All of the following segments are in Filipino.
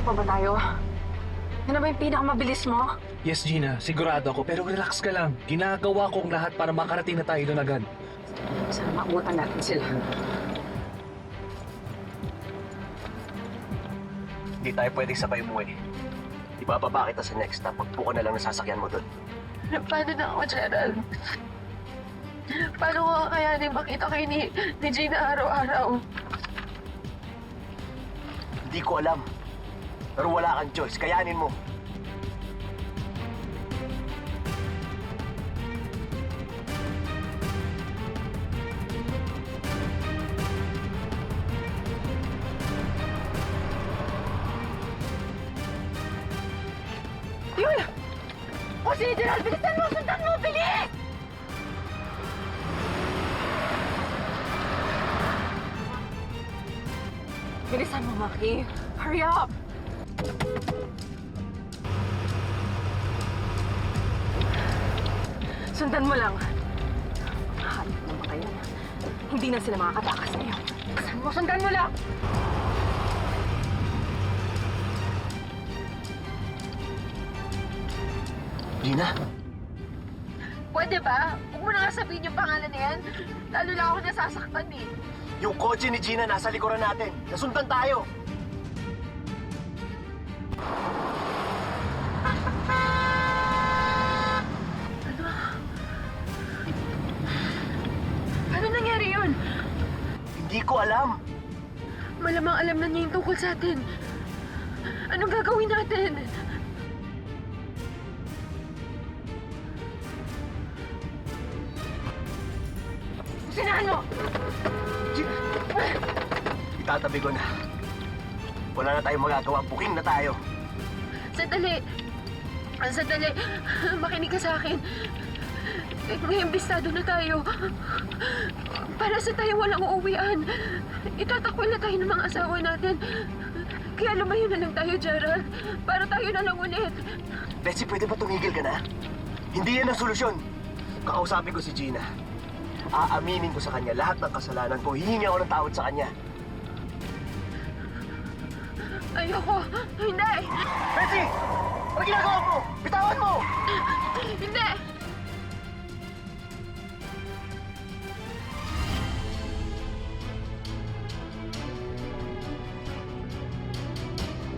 pa ba tayo? Yan na ba yung pinakamabilis mo? Yes, Gina. Sigurado ako. Pero relax ka lang. Ginagawa kong lahat para makarating na tayo doon agad. Sana maabutan natin sila. Hindi tayo pwedeng sabay umuwi. Ibababa kita sa next stop. Pagpuko na lang ng sasakyan mo doon. Paano na ako, Gerald? Paano ko kakayanin makita kayo ni Gina araw-araw? Hindi ko alam. Pero wala kang choice. Kayanin mo. Yun! O si Gerald, bilisan mo! Sundan mo! Bilis! Bilisan mo, Maki. Hurry up! Sundan mo lang. Hanip ng mga yan. Hindi na sila makakatakas ngayon. Sundan mo lang! Gina? Pwede ba? Huwag mo na nga sabihin yung pangalan na yan. Lalo lang ako nasasaktan eh. Yung kotse ni Gina nasa likuran natin. Nasundan tayo. Ano nangyari yun? Hindi ko alam. Malamang alam na niya yung tungkol sa atin. Anong gagawin natin? Sinahan mo! Gina! Itatabi ko na. Wala na tayong magagawa. Booking na tayo. Sandali! Sandali! Makinig ka sa akin. May imbistado na tayo. Para sa tayo walang uuwian. Itatakwil na tayo ng mga asawa natin. Kaya lumayo na lang tayo, Gerald. Para tayo na lang ulit. Betsy, pwede ba tumigil ka na? Hindi yan ang solusyon. Kakausapin ko si Gina. Aaminin ko sa kanya lahat ng kasalanan ko. Hihingi ako ng tawad sa kanya. Ayoko! Hindi! Betsy! Ano ginagawa mo? Bitawan mo! Hindi!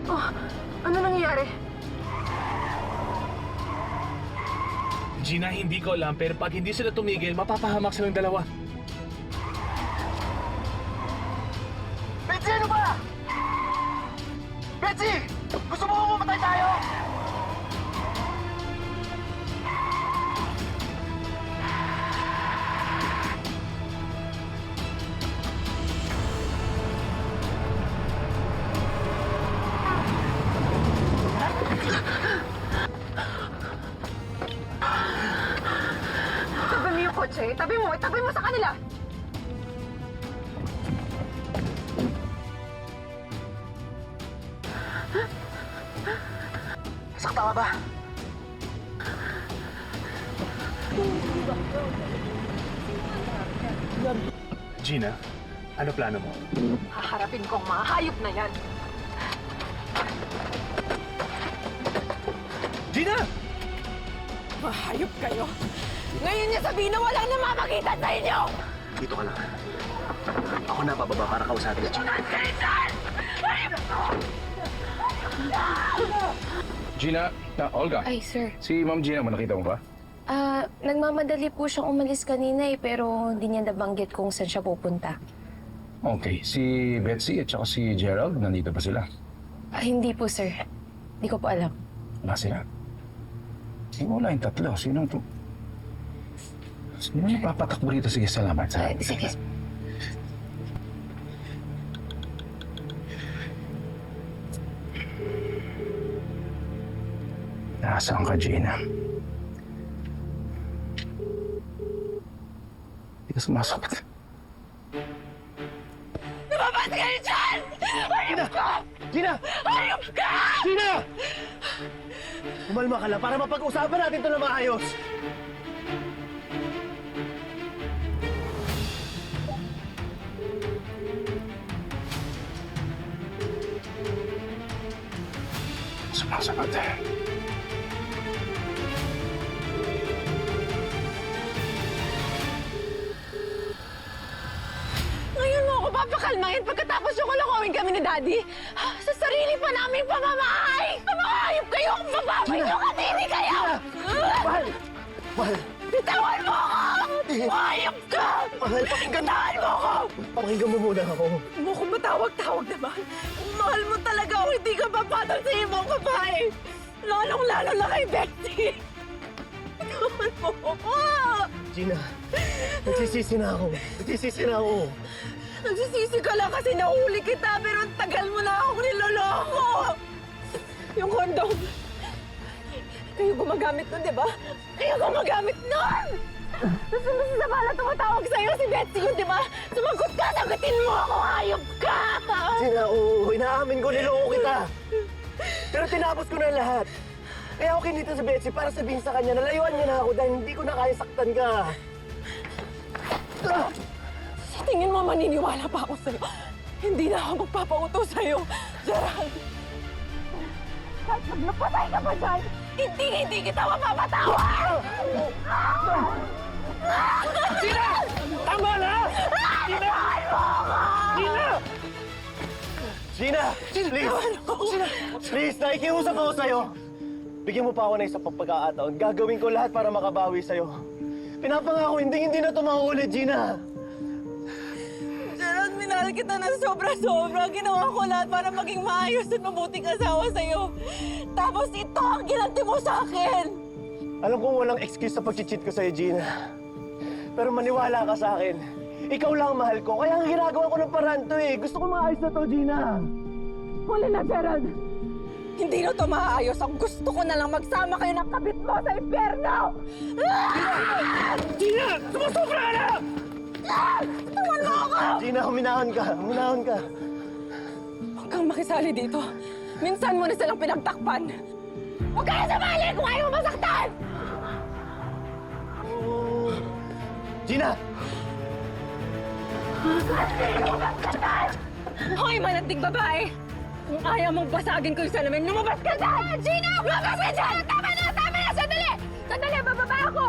Oh, ano nangyayari? Gina, hindi ko alam. Pero pag hindi sila tumigil, mapapahamak silang dalawa. Betsy, ano ba? Betsy! Gusto mo mamatay tayo? Tabi mo yung kotse. Itabi mo sa kanila. Nasakta ka ba? Gina, ano plano mo? Haharapin ko ang mga hayop na yan. Gina! Mahayop kayo. Ngayon niya sabihin na walang namamagitan sa inyo! Dito ka lang. Ako na bababa para kausapin si Gina. Gina, Olga. Ay, sir. Si Ma'am Gina mo, nakita mo ba? Nagmamadali po siyang umalis kanina pero hindi niya nabanggit kung saan siya pupunta. Okay, si Betsy at saka si Gerald, nandito ba sila? Hindi po, sir. Hindi ko po alam. Wala sila. Wala yung tatlo. Sino yung papatakbo rito? Sige, salamat. Sige. Nasaan ka, Gina? Hindi ka sumasagot. Lumabas ka rin dyan! Hayop ka! Gina! Hayop ka! Gina! Umalma ka lang para mapag-usapan natin ito na maayos. Sumasagot eh. Ngayon mo ako papakalmahin pagkatapos yung kulokowin kami ni Daddy? Sa sarili pa namin pamamahay! Mamahayop kayo kung bababay nyo katini kayo! Mahal! Mahal! Bitawan mo ako! Mahayop ka! Mahal, pakinggan mo! Bitawan mo ako! Pakinggan mo muna ako. Huwag mo kong matawag-tawag naman. Kung mahal mo talaga ako, hindi ka papatol sa ibang babae. Lalong-lalo na kay Betsy. Bitawan mo ako! Gina, nagsisisi na ako. Nagsisisi na ako. Nagsisisi ka lang kasi nahuli kita, pero ang tagal mo na akong niloloko! Yung kondom. Kayo gumagamit nun, di ba? Kayo gumagamit nun! Tapos sa bala tumatawag sa'yo si Betsy yun, di ba? Sumagot ka! Sagutin mo ako! Hayop ka! Gina, oo, inaamin ko, niloko kita. Pero tinapos ko na lahat. Kaya ako kinita sa Betsy para sabihin sa kanya na layuan niya na ako dahil hindi ko na kaya saktan ka. Sa tingin mo maniniwala pa ako sa'yo. Hindi na ako magpapautos sa'yo, Gerald. Kahit magnapatay ka pa dyan, hindi kita mapapatawa! Gina! Tama na! Gina! Gina! Gina! Please! Gina! Please, nakikiusap ako sa'yo. Bigyan mo pa ako ng isang pagkakataon. Gagawin ko lahat para makabawi sa'yo. Pinapangako, hindi na ito mauulit, Gina. Gerald, minahal kita ng sobra-sobra. Ginawa ko lahat para maging maayos at mabuting asawa sa'yo. Tapos ito ang ginanti mo sa akin! Alam kong walang excuse sa pag-cheat ko sa'yo, Gina. Pero maniwala ka sa akin. Ikaw lang ang mahal ko, kaya ang ginagawa ko ng paraan to eh. Gusto ko maayos na to, Gina. Huli na, Gerald! Hindi na ito maayos. Ang gusto ko na lang magsama kayo ng kabit mo sa impyerno! Gina! Sumusobra ka na! Tawan mo ako! Gina, huminahon ka. Huminahon ka. Huwag kang makisali dito. Minsan mo na silang pinagtakpan. Huwag ka na sumali kung ayaw mo masaktan! Gina! Hoy, manating babae! Kung ayaw mong basagin ko yung salamin, lumabas ka dyan! Gina! Lumabas ka dyan! Tama na! Tama na! Sandali! Sandali! Bababa ako!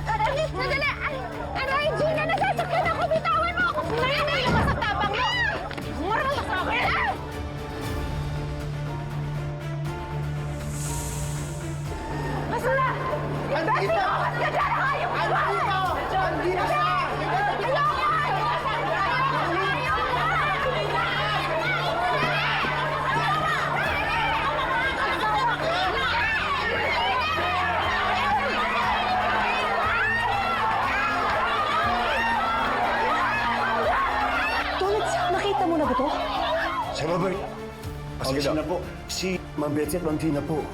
Aray! Sandali! Aray! Gina! Nasasaktan ako! Bitawan mo ako! Ngayon na yung masatapang mo! Umarap ka sa akin! Masala! Andito! Mas ka dyan! Hayop ka ba? Andito siya! Nakita mo na ba to? Sir Robert, pasensya na po. Si Ma'am Betsy at Ma'am Gina po.